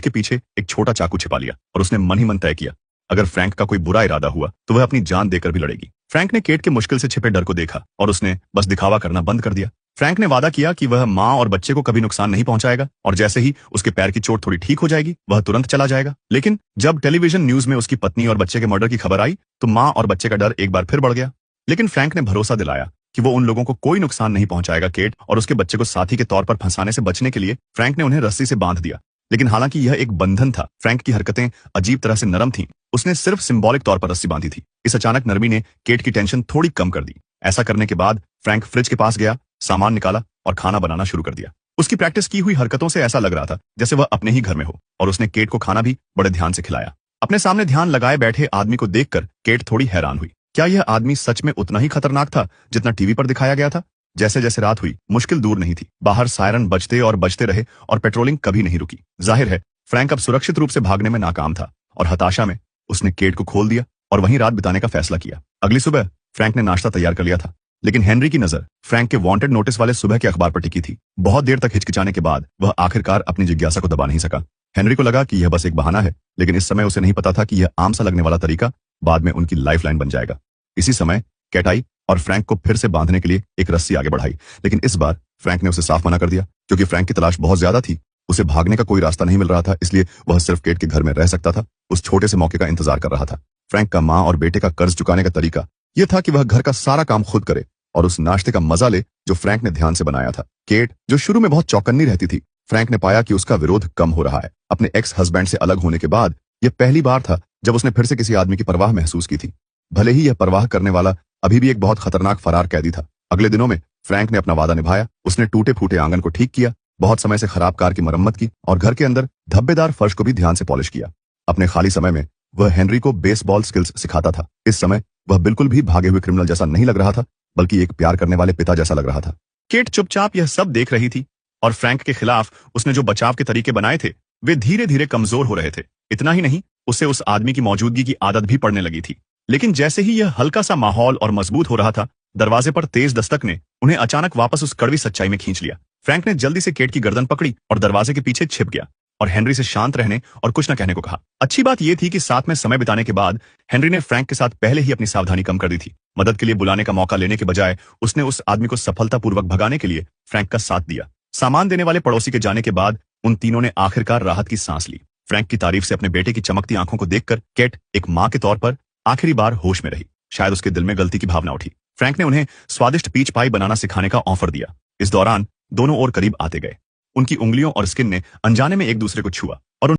के पीछे एक छोटा चाकू छिपा लिया और उसने मन ही मन तय किया, अगर फ्रैंक का कोई बुरा इरादा हुआ तो वह अपनी जान देकर भी लड़ेगी। फ्रैंक ने केट के मुश्किल से छिपे डर को देखा और उसने बस दिखावा करना बंद कर दिया। फ्रैंक ने वादा किया कि वह माँ और बच्चे को कभी नुकसान नहीं पहुंचाएगा और जैसे ही उसके पैर की चोट थोड़ी ठीक हो जाएगी वह तुरंत चला जाएगा। लेकिन जब टेलीविजन न्यूज में उसकी पत्नी और बच्चे के मर्डर की खबर आई तो माँ और बच्चे का डर एक बार फिर बढ़ गया। लेकिन फ्रैंक ने भरोसा दिलाया कि वो उन लोगों को कोई नुकसान नहीं पहुंचाएगा। केट और उसके बच्चे को साथी के तौर पर फंसाने से बचने के लिए फ्रैंक ने उन्हें रस्सी से बांध दिया। लेकिन हालांकि यह एक बंधन था, फ्रैंक की हरकतें अजीब तरह से नरम थीं। उसने सिर्फ सिंबॉलिक तौर पर रस्सी बांधी थी। इस अचानक नरमी ने केट की टेंशन थोड़ी कम कर दी। ऐसा करने के बाद फ्रैंक फ्रिज के पास गया, सामान निकाला और खाना बनाना शुरू कर दिया। उसकी प्रैक्टिस की हुई हरकतों से ऐसा लग रहा था जैसे वह अपने ही घर में हो और उसने केट को खाना भी बड़े ध्यान से खिलाया। अपने सामने ध्यान लगाए बैठे आदमी को देखकर केट थोड़ी हैरान हुई। क्या यह आदमी सच में उतना ही खतरनाक था जितना टीवी पर दिखाया गया था? जैसे जैसे रात हुई मुश्किल दूर नहीं थी। बाहर सायरन बजते और बजते रहे और पेट्रोलिंग कभी नहीं रुकी। जाहिर है फ्रैंक अब सुरक्षित रूप से भागने में नाकाम था और हताशा में उसने केट को खोल दिया और वहीं रात बिताने का फैसला किया। अगली सुबह फ्रैंक ने नाश्ता तैयार कर लिया था, लेकिन हेनरी की नजर फ्रैंक के वांटेड नोटिस वाले सुबह के अखबार पर टिकी थी। बहुत देर तक हिचकिचाने के बाद वह आखिरकार अपनी जिज्ञासा को दबा नहीं सका। हेनरी को लगा कि यह बस एक बहाना है, लेकिन इस समय उसे नहीं पता था कि यह आम सा लगने वाला तरीका बाद में उनकी लाइफलाइन बन जाएगा। इसी समय कैट आई और फ्रैंक को फिर से बांधने के लिए एक रस्सी आगे बढ़ाई, लेकिन इस बार फ्रैंक ने उसे साफ मना कर दिया क्योंकि फ्रैंक की तलाश बहुत ज्यादा थी। उसे भागने का कोई रास्ता नहीं मिल रहा था, इसलिए वह सिर्फ केट के घर में रह सकता था। उस छोटे से मौके का इंतजार कर रहा था। फ्रैंक का माँ और बेटे का कर्ज चुकाने का तरीका यह था कि वह घर का सारा काम खुद करे और उस नाश्ते का मजा ले जो फ्रैंक ने ध्यान से बनाया था। केट जो शुरू में बहुत चौकन्नी रहती थी, फ्रैंक ने पाया कि उसका विरोध कम हो रहा है। अपने एक्स हस्बैंड से अलग होने के बाद यह पहली बार था जब उसने फिर से किसी आदमी की परवाह महसूस की थी, भले ही यह परवाह करने वाला अभी भी एक बहुत खतरनाक फरार कैदी था। अगले दिनों में फ्रैंक ने अपना वादा निभाया। उसने टूटे फूटे आंगन को ठीक किया, बहुत समय से खराब कार की मरम्मत की और घर के अंदर धब्बेदार फर्श को भी ध्यान से पॉलिश किया। अपने खाली समय में वह हेनरी को बेसबॉल स्किल्स सिखाता था। इस समय वह बिल्कुल भी भागे हुए क्रिमिनल जैसा नहीं लग रहा था, बल्कि एक प्यार करने वाले पिता जैसा लग रहा था। केट चुपचाप यह सब देख रही थी और फ्रैंक के खिलाफ उसने जो बचाव के तरीके बनाए थे वे धीरे धीरे कमजोर हो रहे थे। इतना ही नहीं, उसे उस आदमी की मौजूदगी की आदत भी पड़ने लगी थी। लेकिन जैसे ही यह हल्का सा माहौल और मजबूत हो रहा था, दरवाजे पर तेज दस्तक ने उन्हें अचानक वापस उस कड़वी सच्चाई में खींच लिया। फ्रैंक ने जल्दी से केट की गर्दन पकड़ी और दरवाजे के पीछे छिप गया और हेनरी से शांत रहने और कुछ न कहने को कहा। अच्छी बात यह थी कि साथ में समय बिताने के बाद हेनरी ने फ्रैंक के साथ पहले ही अपनी सावधानी कम कर दी थी। मदद के लिए बुलाने का मौका लेने के बजाय उसने उस आदमी को सफलतापूर्वक भगाने के लिए फ्रैंक का साथ दिया। सामान देने वाले पड़ोसी के जाने के बाद उन तीनों ने आखिरकार राहत की सांस ली। फ्रैंक की तारीफ से अपने बेटे की चमकती आंखों को देखकर केट एक माँ के तौर पर आखिरी बार होश में रही। शायद उसके दिल में गलती की भावना उठी। फ्रैंक ने उन्हें स्वादिष्ट पीच पाई बनाना सिखाने का ऑफर दिया। इस दौरान दोनों और करीब आते गए। उनकी उंगलियों और स्किन ने अनजाने में एक दूसरे को छुआ